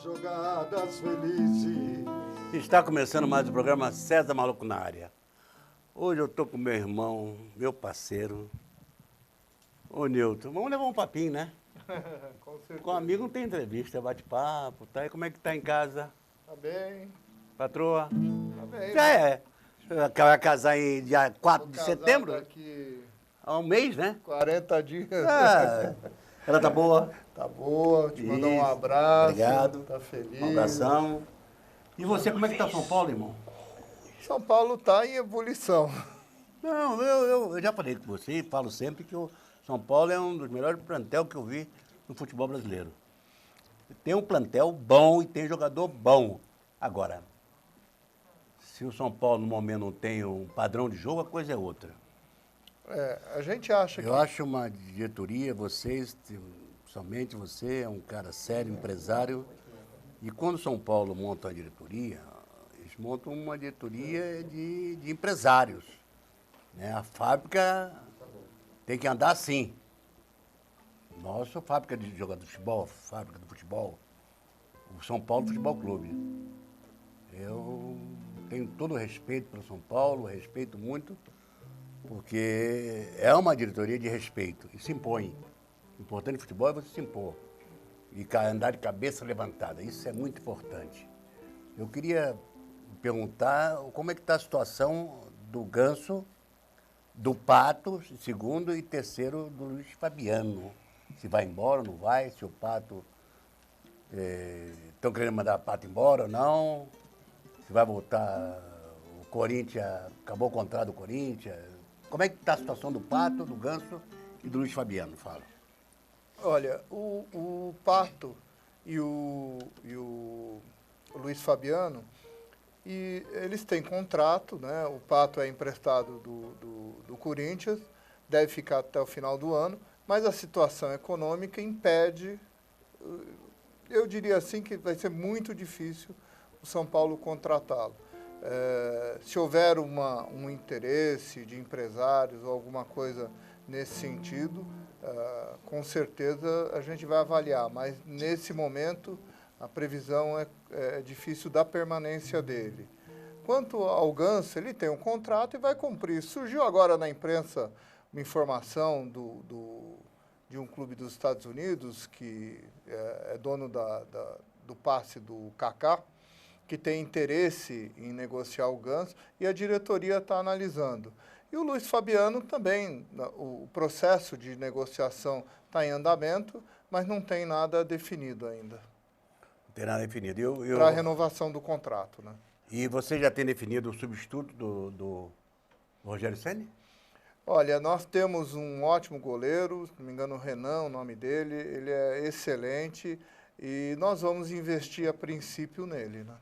jogadas felizes. Está começando mais o programa César Maluco na área. Hoje eu estou com meu irmão, meu parceiro, ô Nilton. Vamos levar um papinho, né? Com certeza. Com amigo não tem entrevista, é bate-papo, tá? E como é que tá em casa? Tá bem, Patroa? tá bem. Já é. Vai casar em dia 4 Vou de casar setembro? daqui Há um mês, né? 40 dias. Ah, ela tá boa? Tá boa, te mandar um Isso. abraço. Obrigado. Tá feliz. Um abração. E você, como é que tá São Paulo, irmão? São Paulo tá em ebulição. Não, eu já falei com você e falo sempre que o São Paulo é um dos melhores plantel que eu vi no futebol brasileiro. Tem um plantel bom e tem jogador bom. Agora, se o São Paulo no momento não tem um padrão de jogo, a coisa é outra. A gente acha Eu acho uma diretoria, vocês, somente você, é um cara sério, empresário. E quando o São Paulo monta uma diretoria, eles montam uma diretoria de empresários. Né? A fábrica tem que andar assim. Nossa fábrica de jogador de futebol, fábrica do futebol, o São Paulo Futebol Clube. Eu tenho todo o respeito pelo São Paulo, respeito muito, porque é uma diretoria de respeito e se impõe. O importante no futebol é você se impor e andar de cabeça levantada. Isso é muito importante. Eu queria perguntar como é que está a situação do Ganso, do Pato, segundo e terceiro do Luiz Fabiano. Se vai embora ou não vai, se o Pato... Estão querendo mandar o Pato embora ou não, se vai voltar o Corinthians, acabou o contrato do Corinthians. Como é que está a situação do Pato, do Ganso e do Luiz Fabiano, fala? olha, o Pato e o Luiz Fabiano, e eles têm contrato, né? O Pato é emprestado do Corinthians, deve ficar até o final do ano, mas a situação econômica impede, eu diria assim, que vai ser muito difícil o São Paulo contratá-lo. Se houver um interesse de empresários ou alguma coisa nesse sentido, com certeza a gente vai avaliar, mas nesse momento a previsão é difícil da permanência dele. Quanto ao Ganso, ele tem um contrato e vai cumprir. Surgiu agora na imprensa uma informação de um clube dos Estados Unidos, que é dono do passe do Kaká, que tem interesse em negociar o Ganso, e a diretoria está analisando. E o Luiz Fabiano também, o processo de negociação está em andamento, mas não tem nada definido ainda. Não tem nada definido. Para a renovação do contrato, né? E você já tem definido o substituto do Rogério Ceni? Olha, nós temos um ótimo goleiro, se não me engano o Renan, o nome dele, ele é excelente e nós vamos investir a princípio nele, né?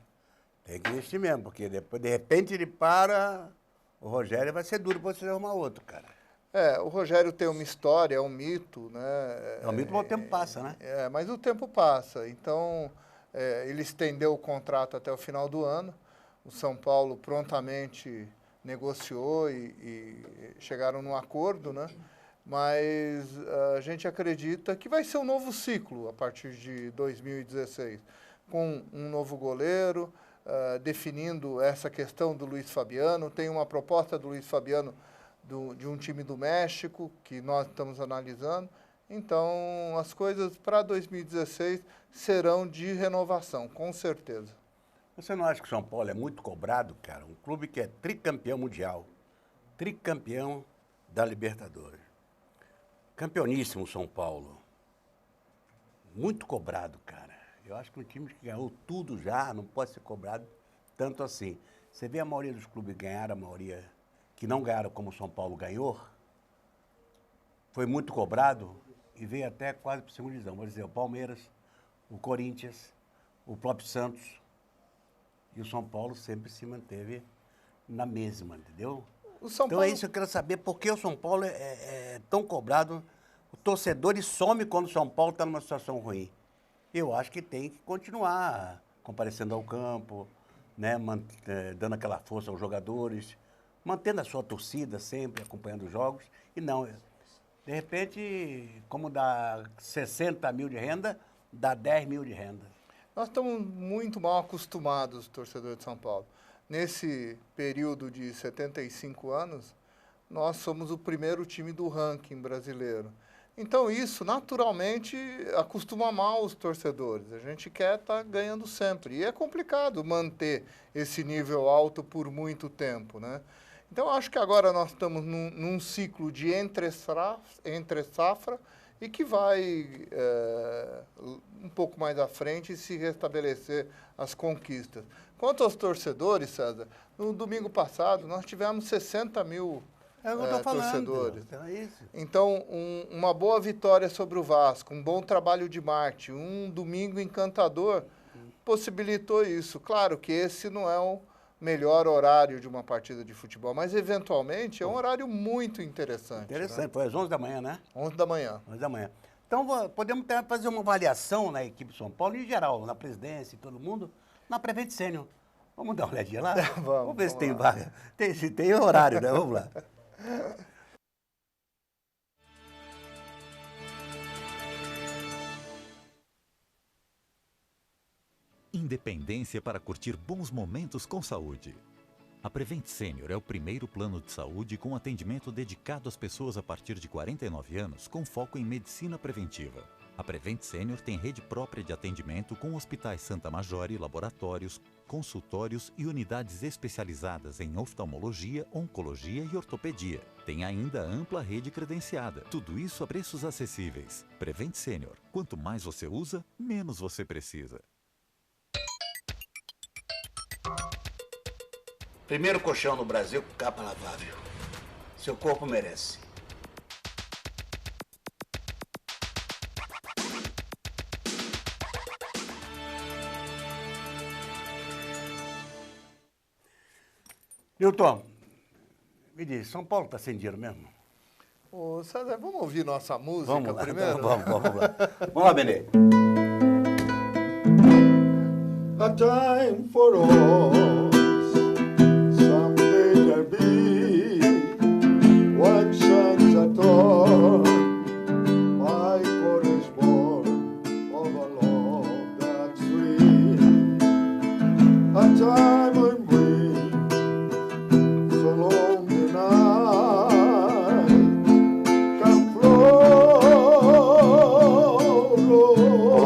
Tem que investir mesmo, porque depois, de repente, ele para, o Rogério vai ser duro para você arrumar outro, cara. O Rogério tem uma história, é um mito, né? É um mito, mas o tempo passa, né? Mas o tempo passa, então ele estendeu o contrato até o final do ano, o São Paulo prontamente negociou e chegaram num acordo, né? Mas a gente acredita que vai ser um novo ciclo a partir de 2016, com um novo goleiro, definindo essa questão do Luiz Fabiano. Tem uma proposta do Luiz Fabiano de um time do México, que nós estamos analisando. Então, as coisas para 2016 serão de renovação, com certeza. Você não acha que o São Paulo é muito cobrado, cara? Um clube que é tricampeão mundial, tricampeão da Libertadores. Campeoníssimo São Paulo. Muito cobrado, cara. Eu acho que um time que ganhou tudo já não pode ser cobrado tanto assim. Você vê a maioria dos clubes ganhar, a maioria que não ganharam como o São Paulo ganhou, foi muito cobrado e veio até quase para a segunda divisão. Vou dizer, o Palmeiras, o Corinthians, o próprio Santos. E o São Paulo sempre se manteve na mesma, entendeu? Então é isso que eu quero saber, por que o São Paulo é tão cobrado? O torcedor some quando o São Paulo está numa situação ruim. Eu acho que tem que continuar comparecendo ao campo, né, dando aquela força aos jogadores, mantendo a sua torcida sempre, acompanhando os jogos. E não, de repente, como dá 60 mil de renda, dá 10 mil de renda. Nós estamos muito mal acostumados, torcedor de São Paulo. Nesse período de 75 anos, nós somos o primeiro time do ranking brasileiro. Então isso, naturalmente, acostuma mal os torcedores. A gente quer estar ganhando sempre. E é complicado manter esse nível alto por muito tempo, né? Então, acho que agora nós estamos num ciclo de entre safra e que vai um pouco mais à frente se restabelecer as conquistas. Quanto aos torcedores, César, no domingo passado nós tivemos 60 mil torcedores. Então, é isso. Então, uma boa vitória sobre o Vasco, um bom trabalho de marketing, um domingo encantador, possibilitou isso. Claro que esse não é o melhor horário de uma partida de futebol, mas eventualmente é um horário muito interessante. Interessante, né? foi às 11 da manhã, né? 11 da manhã. 11 da manhã. Então, podemos fazer uma avaliação na equipe de São Paulo, em geral, na presidência e todo mundo, na Prevent Sênior. Vamos dar uma olhadinha lá? Vamos ver se tem vaga. Se tem horário, né? Vamos lá. Independência para curtir bons momentos com saúde. A Prevent Sênior é o primeiro plano de saúde com atendimento dedicado às pessoas a partir de 49 anos com foco em medicina preventiva. A Prevent Sênior tem rede própria de atendimento com hospitais Santa Majore, laboratórios, consultórios e unidades especializadas em oftalmologia, oncologia e ortopedia. Tem ainda ampla rede credenciada. Tudo isso a preços acessíveis. Prevent Sênior. Quanto mais você usa, menos você precisa. Primeiro colchão no Brasil com capa lavável. Seu corpo merece. Nilton, me diz, São Paulo está sem dinheiro mesmo? Ô, César, vamos ouvir nossa música Vamos lá, primeiro? então, vamos lá. Vamos lá, Benê. A time for us, someday there'll be one chance at all. My God is born of a love that's free. A time when we so long denied can flow.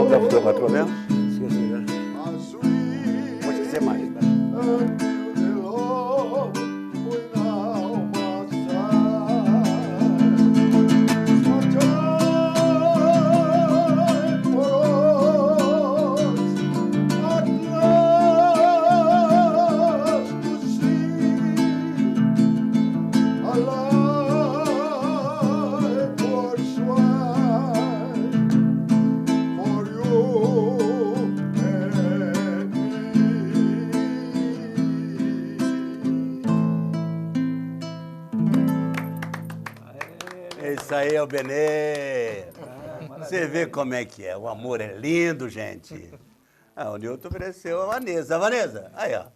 Vamos dar o patrão mesmo? Esqueci, né? As we Vou esquecer mais. Né? until the Lord we now must die. A time for us at last to see a life worth while for you and me. É isso aí, é o Benê. Você vê como é que é. O amor é lindo, gente. Ah, o Nilton ofereceu a Vanessa. A Vanessa, aí, ó.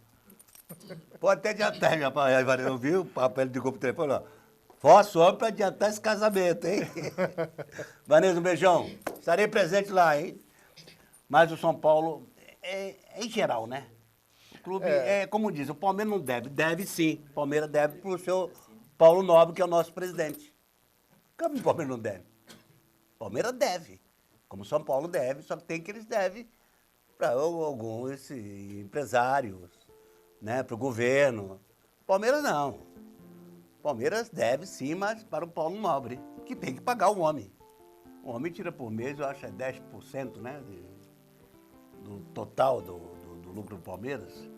Pode até adiantar, minha pai. Eu vi o papo, ele ligou pro telefone, ó. Força o homem para adiantar esse casamento, hein? Vanessa, um beijão. Estarei presente lá, hein? Mas o São Paulo, é em geral, né? O clube, como diz, o Palmeiras não deve. Deve sim. O Palmeiras deve pro seu Paulo Nobre, que é o nosso presidente. Como o Palmeiras não deve? O Palmeiras deve. Como o São Paulo deve, só que tem que eles devem para alguns empresários, né? Para o governo. Palmeiras não. Palmeiras deve sim, mas para o Paulo Nobre, que tem que pagar o homem. O homem tira por mês, eu acho, é 10%, né? Do total do lucro do Palmeiras.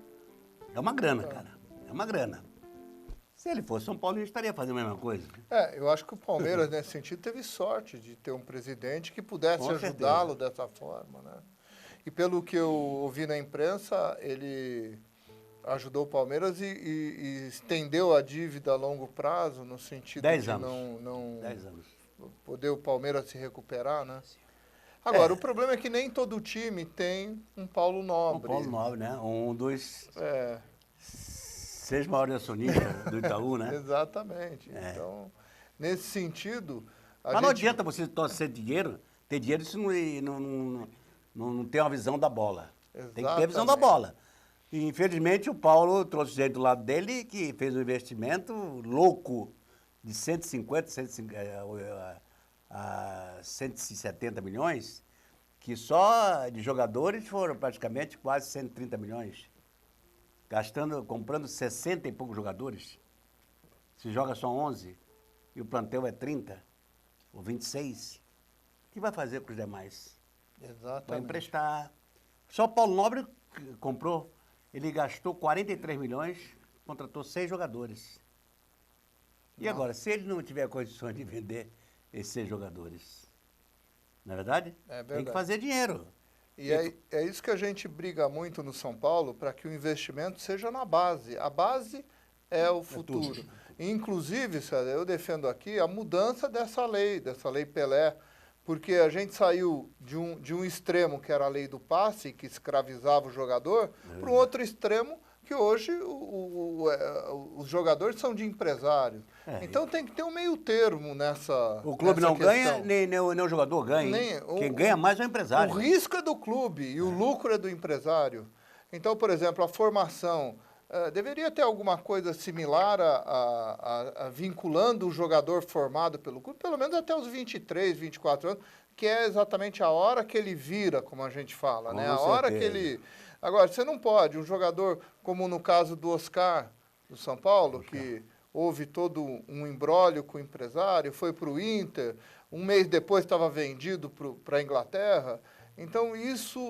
É uma grana, cara. É uma grana. Se ele fosse São Paulo, ele estaria fazendo a mesma coisa. Eu acho que o Palmeiras, nesse sentido, teve sorte de ter um presidente que pudesse Com ajudá-lo dessa forma, né? E pelo que eu ouvi na imprensa, ele ajudou o Palmeiras e estendeu a dívida a longo prazo, no sentido 10 de anos. não 10 anos. poder o Palmeiras se recuperar, né? Agora, o problema é que nem todo time tem um Paulo O Nobre. Paulo Nobre, né? Um dos É, 6 maiores acionistas do Itaú, né? exatamente. Então, nesse sentido... Mas não adianta você torcer dinheiro, ter dinheiro se não tem uma visão da bola. Tem que ter a visão da Exatamente. bola. E, infelizmente, o Paulo trouxe gente do lado dele que fez um investimento louco de 170 milhões, que só de jogadores foram praticamente quase 130 milhões. Comprando 60 e poucos jogadores. Se joga só 11 e o plantel é 30 ou 26, o que vai fazer com os demais? Vai Exatamente. emprestar. Só o Paulo Nobre comprou. Ele gastou 43 milhões, contratou 6 jogadores. E agora, se ele não tiver condições de vender esses 6 jogadores, não é verdade? É Tem que verdade. fazer dinheiro. E é isso que a gente briga muito no São Paulo, para que o investimento seja na base. A base é o futuro. Inclusive, César, eu defendo aqui a mudança dessa lei Pelé, porque a gente saiu de um extremo, que era a lei do passe, que escravizava o jogador, para um outro extremo, que hoje os jogadores são de empresários. É, Então tem que ter um meio termo nessa O clube nessa não ganha, questão. nem o jogador ganha. Nem- Quem ganha mais é o empresário. O risco é do clube e o lucro é do empresário. Então, por exemplo, a formação deveria ter alguma coisa similar a vinculando o jogador formado pelo clube, pelo menos até os 23, 24 anos, que é exatamente a hora que ele vira, como a gente fala, né? Com A hora que certeza. ele... Agora, você não pode, um jogador como no caso do Oscar, do São Paulo, que houve todo um imbróglio com o empresário, foi para o Inter, um mês depois estava vendido para a Inglaterra. Então,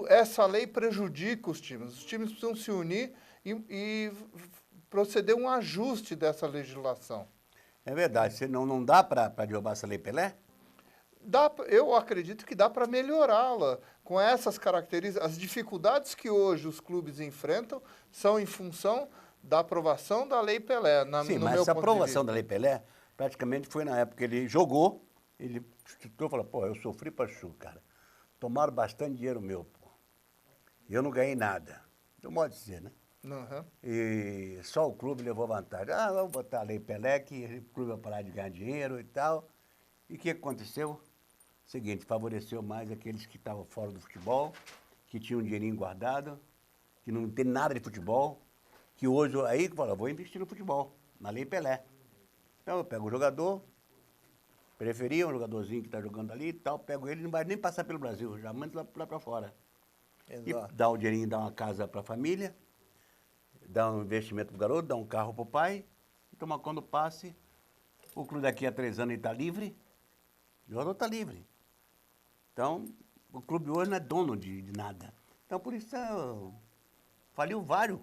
essa lei prejudica os times. Os times precisam se unir e proceder um ajuste dessa legislação. É verdade. Não dá para derrubar essa lei Pelé? Eu acredito que dá para melhorá-la com essas características. As dificuldades que hoje os clubes enfrentam são em função da aprovação da Lei Pelé, Sim, no mas meu essa ponto de aprovação vista. da lei Pelé praticamente foi na época que ele jogou, ele chutou e falou, pô, eu sofri para chu, cara. Tomaram bastante dinheiro meu, pô. E eu não ganhei nada. Eu modo de dizer, né? Uhum. E só o clube levou vantagem. Ah, vamos botar a lei Pelé, que o clube vai parar de ganhar dinheiro e tal. E o que aconteceu? Seguinte, favoreceu mais aqueles que estavam fora do futebol, que tinham um dinheirinho guardado, que não tem nada de futebol, que hoje, aí, fala, vou investir no futebol, na lei Pelé. Então eu pego o jogador, preferia um jogadorzinho que está jogando ali e tal, pego ele, não vai nem passar pelo Brasil, já mando lá para fora. Exato. E dá o dinheirinho, dá uma casa para a família, dá um investimento para o garoto, dá um carro para o pai, então mas quando passe, o clube daqui a 3 anos está livre, o jogador está livre. Então, o clube hoje não é dono de nada. Então, por isso, faliu vários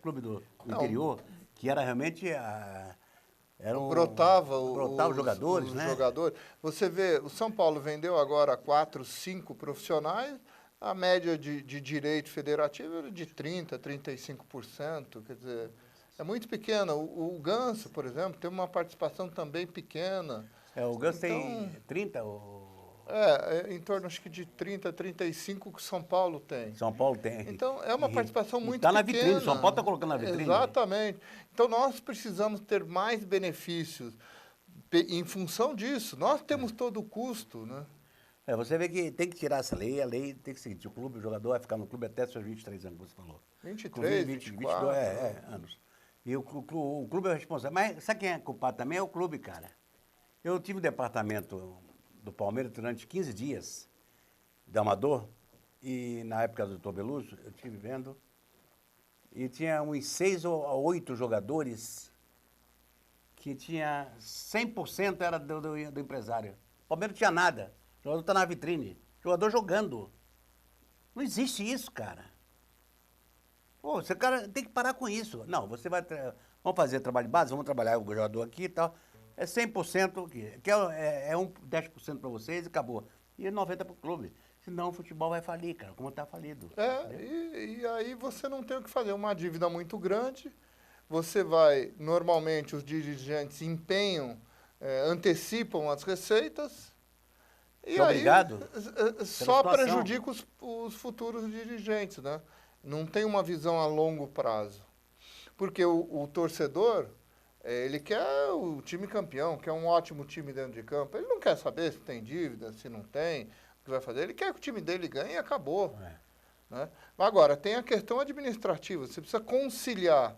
clubes do interior, que era realmente... Brotava os jogadores, os né? jogadores. Você vê, o São Paulo vendeu agora 4, 5 profissionais, a média de direito federativo era de 30%, 35%, quer dizer, é muito pequena. O Ganso, por exemplo, tem uma participação também pequena. O Ganso Então, tem 30, em torno, acho que de 30, 35 que o São Paulo tem. São Paulo tem. Então, é uma participação muito Está na pequena. vitrine, São Paulo está colocando na vitrine. Exatamente. Então, nós precisamos ter mais benefícios em função disso. Nós temos todo o custo, né? Você vê que tem que tirar essa lei, a lei tem que seguir. O jogador vai ficar no clube até seus 23 anos, como você falou. 23, 24. 22 anos. E o clube é responsável. Mas sabe quem é culpado também? É o clube, cara. Eu tive um departamento do Palmeiras durante 15 dias, de Amador, e na época do Dr. Beluso, eu estive vendo, e tinha uns 6 ou 8 jogadores que tinha 100% era do empresário. O Palmeiras não tinha nada. O jogador está na vitrine. O jogador jogando. Não existe isso, cara. Pô, você cara tem que parar com isso. Não, você vai... Vamos fazer trabalho de base, vamos trabalhar o jogador aqui e tal. É 100%, que é 10% para vocês e acabou. E 90% para o clube. Senão o futebol vai falir, cara, como está falido. E aí você não tem o que fazer. Uma dívida muito grande. Você vai... Normalmente, os dirigentes empenham, antecipam as receitas. E aí, obrigado só situação. prejudica os futuros dirigentes, né? Não tem uma visão a longo prazo. Porque o torcedor, ele quer o time campeão, quer um ótimo time dentro de campo. Ele não quer saber se tem dívida, se não tem, o que vai fazer. Ele quer que o time dele ganhe e acabou. né? Agora, tem a questão administrativa. Você precisa conciliar,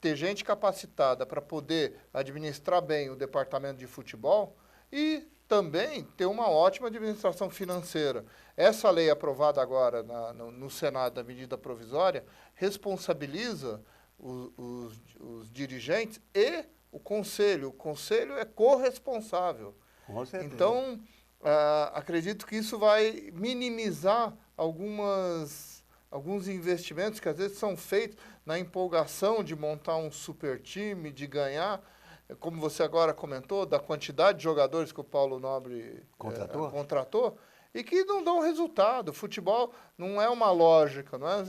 ter gente capacitada para poder administrar bem o departamento de futebol e também ter uma ótima administração financeira. Essa lei aprovada agora no Senado, da medida provisória, responsabiliza os dirigentes e o conselho. O conselho é corresponsável. Com certeza. Então, acredito que isso vai minimizar alguns investimentos que às vezes são feitos na empolgação de montar um super time, de ganhar, como você agora comentou, da quantidade de jogadores que o Paulo Nobre contratou, e que não dão resultado. O futebol não é uma lógica, não é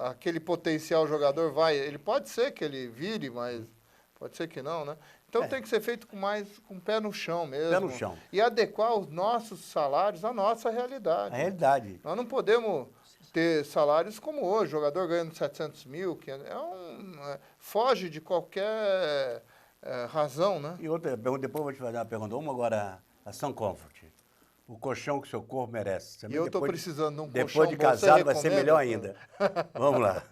aquele potencial jogador ele pode ser que ele vire, mas pode ser que não, né? Então tem que ser feito com o pé no chão mesmo. Pé no chão. E adequar os nossos salários à nossa realidade. A realidade. Nós não podemos ter salários como hoje, jogador ganhando 700 mil, que foge de qualquer razão, né? E outra pergunta, depois eu vou te fazer uma pergunta. Vamos agora a Sun Comfort. O colchão que o seu corpo merece. E eu estou precisando de um colchão. Depois de casado vai ser melhor ainda. Vamos lá.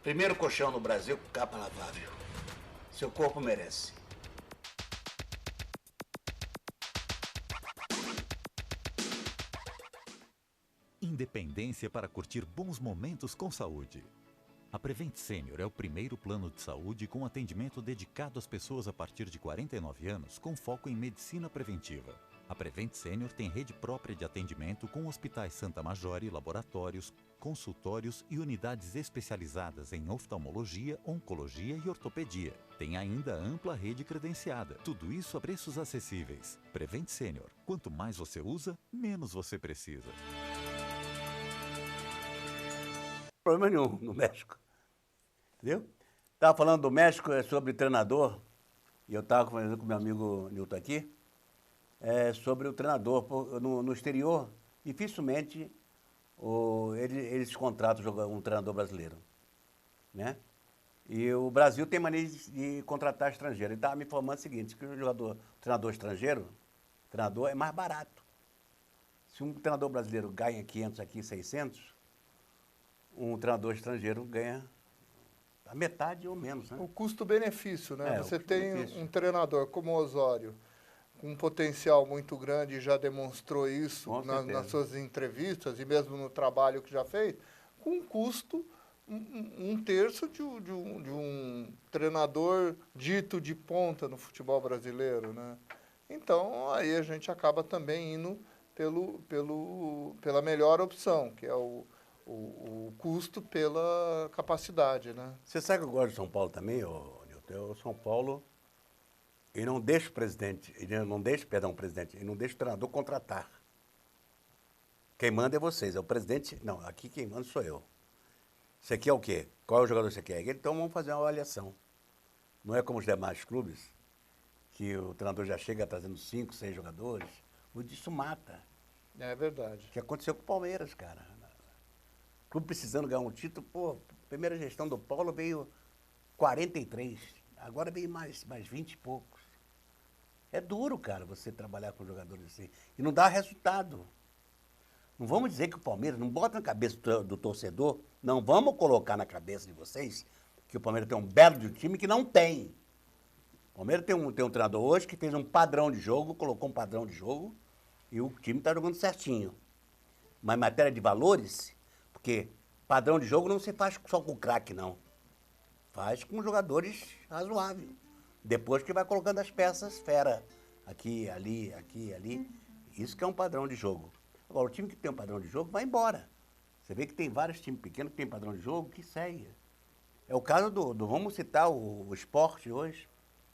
Primeiro colchão no Brasil com capa lavável. Seu corpo merece. Independência para curtir bons momentos com saúde. A Prevent Senior é o primeiro plano de saúde com atendimento dedicado às pessoas a partir de 49 anos com foco em medicina preventiva. A Prevent Senior tem rede própria de atendimento com hospitais Santa Majore, laboratórios, consultórios e unidades especializadas em oftalmologia, oncologia e ortopedia. Tem ainda ampla rede credenciada. Tudo isso a preços acessíveis. Prevent Senior. Quanto mais você usa, menos você precisa. Problema nenhum no México. Entendeu? Estava falando do México sobre treinador, e eu estava conversando com meu amigo Nilton aqui, sobre o treinador. No exterior, dificilmente eles contratam um treinador brasileiro, né? E o Brasil tem mania de contratar estrangeiro. Ele estava me informando o seguinte, que o treinador estrangeiro, é mais barato. Se um treinador brasileiro ganha 500 aqui, 600, um treinador estrangeiro ganha a metade ou menos, né? O custo-benefício, né? Você tem custo-benefício. um treinador como o Osório, com um potencial muito grande, já demonstrou isso nas suas entrevistas e mesmo no trabalho que já fez, com um custo um terço de um treinador dito de ponta no futebol brasileiro, né? Então, aí a gente acaba também indo pela melhor opção, que é o custo pela capacidade, né? Você sabe que eu gosto de São Paulo também, Nilton? O São Paulo, ele não deixa o presidente, ele não deixa o treinador contratar. Quem manda é vocês, é o presidente. Não, aqui quem manda sou eu. Você quer o quê? Qual é o jogador que você quer? Então vamos fazer uma avaliação. Não é como os demais clubes, que o treinador já chega trazendo 5, 6 jogadores. Isso mata. É verdade. O que aconteceu com o Palmeiras, cara. O clube precisando ganhar um título, primeira gestão do Paulo veio 43, agora veio mais 20 e poucos. É duro, cara, você trabalhar com jogadores assim. E não dá resultado. Não vamos dizer que o Palmeiras, não bota na cabeça do torcedor, não vamos colocar na cabeça de vocês que o Palmeiras tem um belo de um time que não tem. O Palmeiras tem um treinador hoje que fez um padrão de jogo, colocou um padrão de jogo e o time está jogando certinho. Mas em matéria de valores, porque padrão de jogo não se faz só com craque, não. Faz com jogadores razoáveis. Depois que vai colocando as peças fera. Aqui, ali. Isso que é um padrão de jogo. Agora, o time que tem um padrão de jogo vai embora. Você vê que tem vários times pequenos que tem padrão de jogo que segue. É o caso vamos citar o Sport hoje.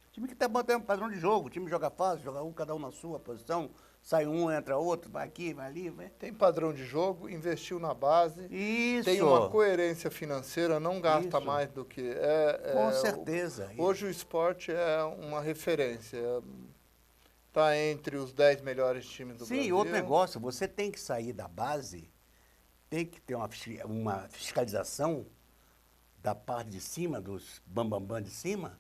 O time que tem um padrão de jogo. O time joga fácil, joga cada um na sua posição. Sai um, entra outro, vai aqui, vai ali. Vai. Tem padrão de jogo, investiu na base. Isso. Tem uma coerência financeira, não gasta mais do que... Com certeza. Hoje o Sport é uma referência. Está entre os 10 melhores times do Brasil. Sim, outro negócio, você tem que sair da base, tem que ter uma fiscalização da parte de cima, dos bambambam de cima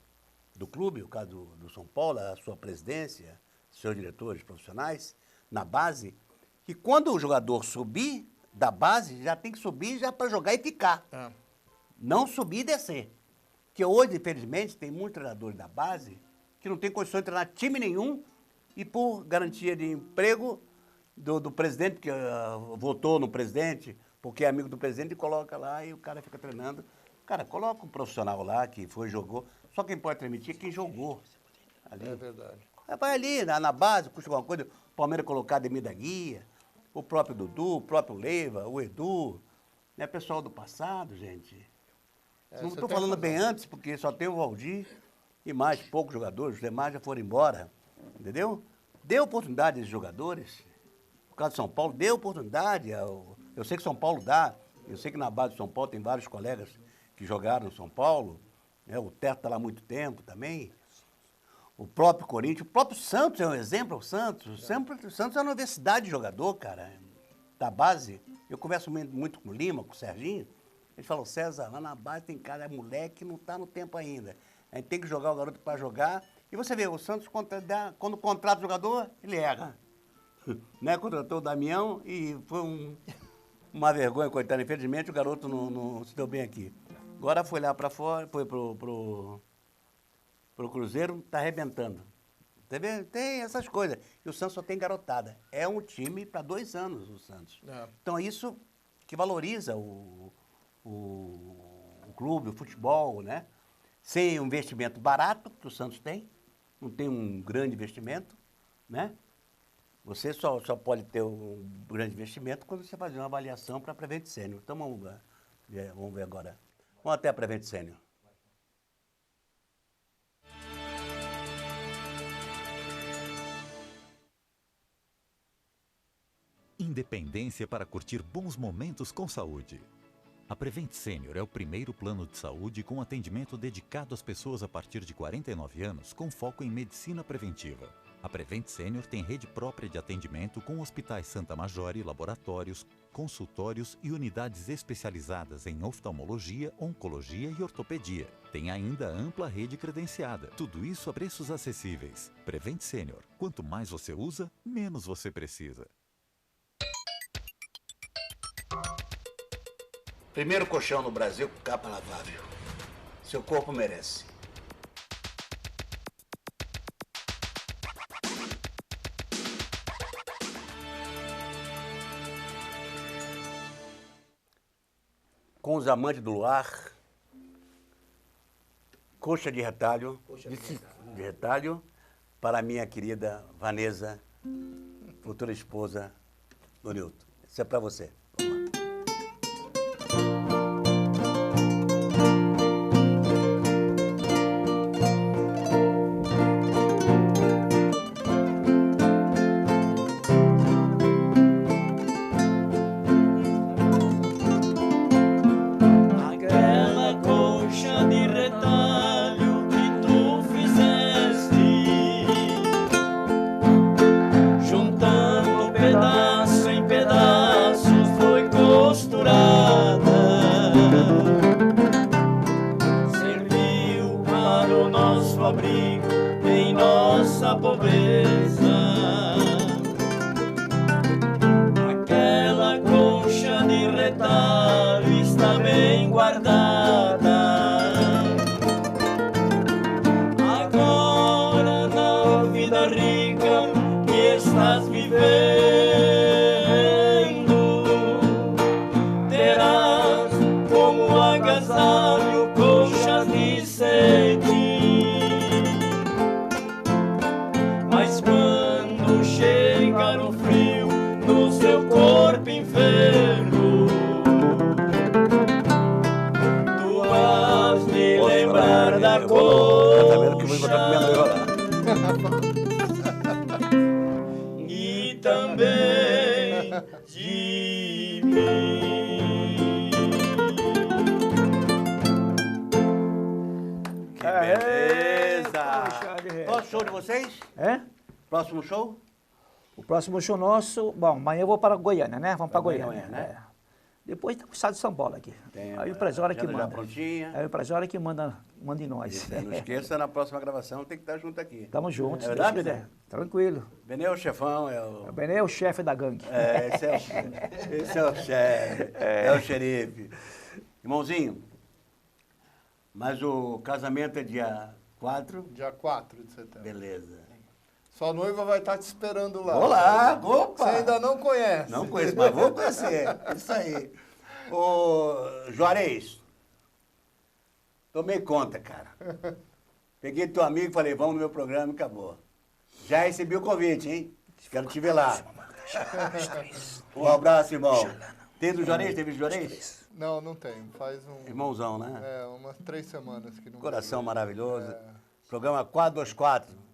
do clube, o caso do São Paulo, a sua presidência, seus diretores profissionais, na base, que quando o jogador subir da base, já tem que subir já para jogar e ficar. É. Não subir e descer. Porque hoje, infelizmente, tem muitos treinadores da base que não tem condições de treinar time nenhum e por garantia de emprego do presidente, porque votou no presidente, porque é amigo do presidente, e coloca lá e o cara fica treinando. Cara, coloca um profissional lá que foi, jogou. Só quem pode transmitir é quem jogou. Ali. É verdade. Vai ali, na base, custa alguma coisa, o Palmeiras colocar Ademir da Guia, o próprio Dudu, o próprio Leiva, o Edu, né, pessoal do passado, gente. Não você estou tem falando razão. bem antes, porque só tem o Valdir e mais poucos jogadores, os demais já foram embora, entendeu? Dê oportunidade a esses jogadores. No caso de São Paulo, dê oportunidade. Eu sei que São Paulo dá, eu sei que na base de São Paulo tem vários colegas que jogaram no São Paulo, né? O Teto está lá há muito tempo também. O próprio Corinthians, o próprio Santos é um exemplo, o Santos. O Santos é uma universidade de jogador, cara, da base. Eu converso muito com o Lima, com o Serginho. Eles falam, César, lá na base tem cara, moleque, não está no tempo ainda. A gente tem que jogar o garoto para jogar. E você vê, o Santos, quando contrata o jogador, ele erra. Né? Contratou o Damião e foi uma vergonha, coitado. Infelizmente, o garoto não se deu bem aqui. Agora foi lá para fora, foi pro Cruzeiro, está arrebentando. Tá vendo? Tem essas coisas. E o Santos só tem garotada. É um time para 2 anos, o Santos. É. Então, é isso que valoriza o clube, o futebol, né? Sem um investimento barato, que o Santos tem, não tem um grande investimento, né? Você só pode ter um grande investimento quando você fazer uma avaliação para a Prevent Senior. Então, vamos ver agora. Vamos até a Prevent Senior. Independência para curtir bons momentos com saúde. A Prevent Senior é o primeiro plano de saúde com atendimento dedicado às pessoas a partir de 49 anos com foco em medicina preventiva. A Prevent Senior tem rede própria de atendimento com hospitais Santa Majore, laboratórios, consultórios e unidades especializadas em oftalmologia, oncologia e ortopedia. Tem ainda ampla rede credenciada. Tudo isso a preços acessíveis. Prevent Senior. Quanto mais você usa, menos você precisa. Primeiro colchão no Brasil com capa lavável. Seu corpo merece. Com os amantes do luar, coxa de retalho, de retalho para a minha querida Vanessa, futura esposa do Nilton. Isso é para você. Vamos lá. Aquela coxa de retalho que tu fizeste, juntando pedaço em pedaço, foi costurada. Serviu para o nosso abrigo em nossa pobreza. Aquela concha de retalho está bem guardada. Agora na vida rica que estás vivendo, terás como agasalho conchas de cetim. Mas quando chegar o frio no seu corpo enfermo, tu has de lembrar da Casamento que eu vou encontrar com minha noiva lá. e também de mim. Que beleza! Poxa de retalho. Próximo show de vocês? É? Próximo show? O próximo show nosso, bom, amanhã eu vou para Goiânia, né? Vamos para Vai Goiânia. Goiânia, né? É. Depois tem o estado de São Paulo aqui. Tem Aí o empresário que agenda já manda. prontinha. É o empresário que manda em nós. Isso, não esqueça, na próxima gravação tem que estar junto aqui. Tamo juntos, É se verdade, Deus quiser. Tranquilo. Benê é o chefão, O Benê é o chefe da gangue. Esse é o chefe, é o xerife. Irmãozinho, mas o casamento é dia 4? Dia 4 de setembro. Beleza. Sua noiva vai estar te esperando lá. Vou lá, opa! Você ainda não conhece. Não conheço, mas vou conhecer. Isso aí. Ô, Juarez, tomei conta, cara. Peguei teu amigo e falei, vamos no meu programa e acabou. Já recebi o convite, hein? Quero te ver lá. Um abraço, irmão. Tem do Juarez? Teve do Juarez? Não, não tem. Faz um... Irmãozão, né? umas 3 semanas que não... Coração veio. maravilhoso. Programa 424.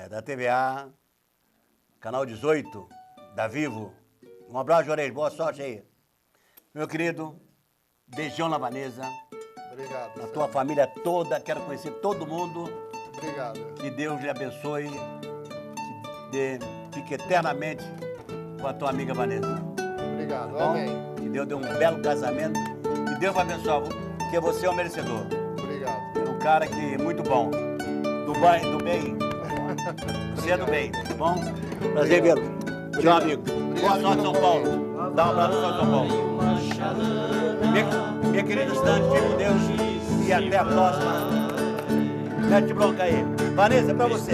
Da TVA, canal 18, da Vivo. Um abraço, Juarez. Boa sorte aí. Meu querido, beijão na Vanessa. Obrigado. Na tua família toda. Quero conhecer todo mundo. Obrigado. Que Deus lhe abençoe. Que fique eternamente com a tua amiga Vanessa. Obrigado. Tá bom? Amém. Que Deus dê um belo casamento. Que Deus vai abençoar, porque você é um merecedor. Obrigado. É um cara que é muito bom. Do bem. Você é do bem, tá bom? Prazer vê-lo. Tchau, amigo. Boa sorte, São Paulo. Dá um abraço para São Paulo. Minha querida estudante, fique com Deus e até a próxima. Mete bronca aí. Vanessa, é pra você.